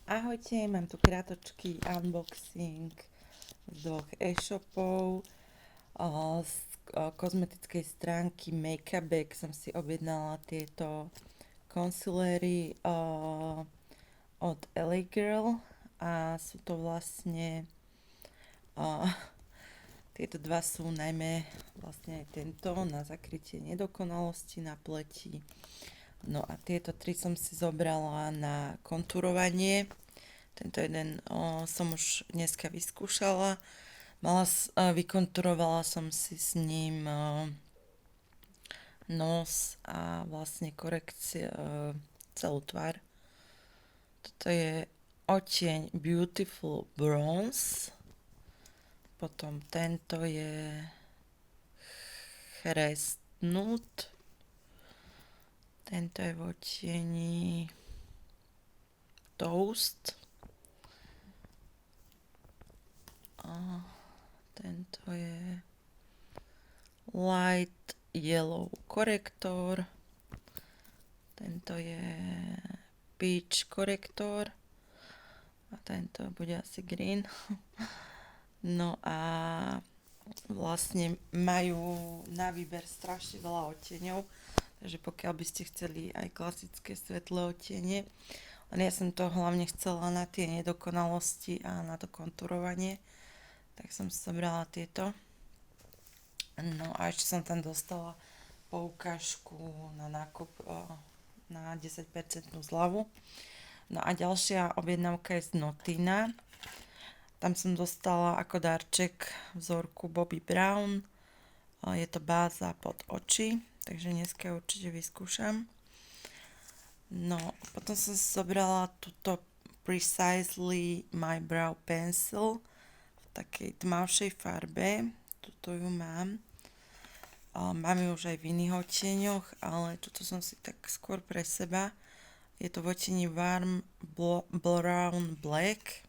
Ahojte, mám tu krátočký unboxing z dvoch e-shopov. Z kozmetickej stránky Makeup Bag som si objednala tieto concealery od LA Girl a sú to vlastne tieto dva sú najmä vlastne aj tento na zakrytie nedokonalosti na pleti. No a tieto tri som si zobrala na kontúrovanie. Tento jeden som už dneska vyskúšala. Vykonturovala som si s ním nos a vlastne korekcie celú tvár. Toto je odtieň Beautiful Bronze. Potom tento je Chrest Nude. Tento je v odtieni Toast. A tento je Light Yellow korektor. Tento je Peach korektor. A tento bude asi Green. No a vlastne majú na výber strašne veľa odtieňov. Takže pokiaľ by ste chceli aj klasické svetlé odtiene, len ja som to hlavne chcela na tie nedokonalosti a na to kontúrovanie, tak som si zobrala tieto. No a ešte som tam dostala poukážku na nákup na 10% zľavu. No a ďalšia objednávka je z Notina. Tam som dostala ako darček vzorku Bobbi Brown. Je to báza pod oči, takže dneska určite vyskúšam. No, potom som si zobrala túto Precisely My Brow Pencil v takej tmavšej farbe. Tuto ju mám. Mám ju už aj v iných odtieňoch, ale tuto som si tak skôr pre seba. Je to v odtieni Warm Brown Black.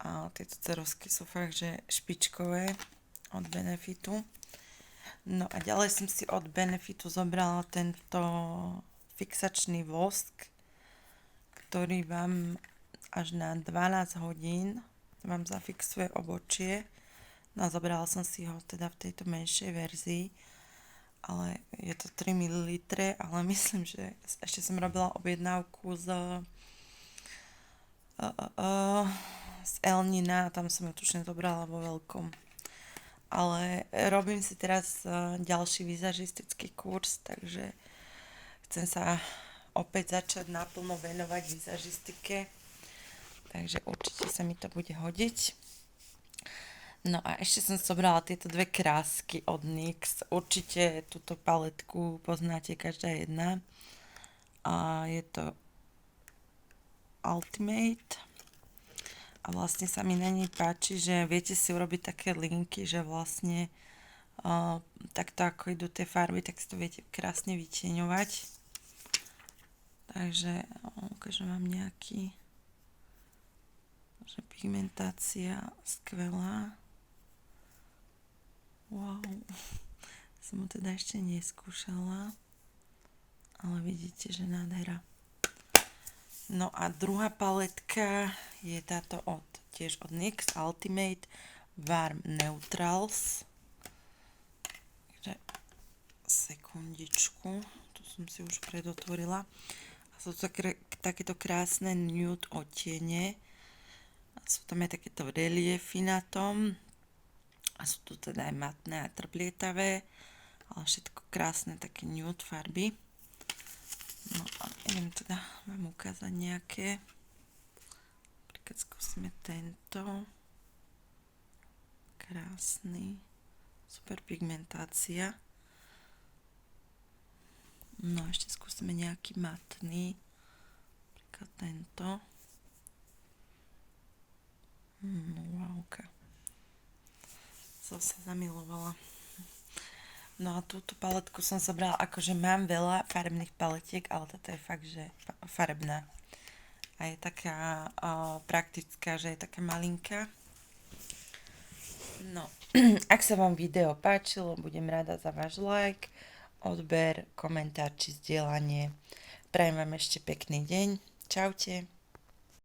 A tieto cerovsky sú fakt, že špičkové od Benefitu. No a ďalej som si od Benefitu zobrala tento fixačný vosk, ktorý vám až na 12 hodín vám zafixuje obočie. No a zobrala som si ho teda v tejto menšej verzii, ale je to 3 ml, ale myslím, že ešte som robila objednávku z Elnina, tam som ju tušne zobrala vo veľkom. Ale robím si teraz ďalší vizažistický kurz, takže chcem sa opäť začať naplno venovať vizažistike, takže určite sa mi to bude hodiť. No a ešte som zobrala tieto dve krásky od NYX. Určite túto paletku poznáte každá jedna. A je to Ultimate. A vlastne sa mi na nej páči, že viete si urobiť také linky, že vlastne takto ako idú tie farby, tak si to viete krásne vytieňovať. Takže ukážem vám nejaký, že pigmentácia skvelá. Wow, som ho teda ešte neskúšala, ale vidíte, že nádhera. No a druhá paletka je táto tiež od NYX Ultimate Warm Neutrals. Takže sekundičku, tu som si už predotvorila. A sú to takéto krásne nude odtiene. A sú tam aj takéto reliefy na tom. A sú tu teda aj matné a trblietavé, ale všetko krásne také nude farby. No a idem teda vám ukázať nejaké. Napríklad skúsime tento. Krásny. Super pigmentácia. No a ešte skúsime nejaký matný. Napríklad tento. Wowka. Som sa zamilovala. No a túto paletku som zobrala, akože mám veľa farebných paletiek, ale toto je fakt, že farebná. A je taká praktická, že je taká malinká. No, ak sa vám video páčilo, budem rada za váš like, odber, komentár či zdieľanie. Prajem vám ešte pekný deň. Čaute.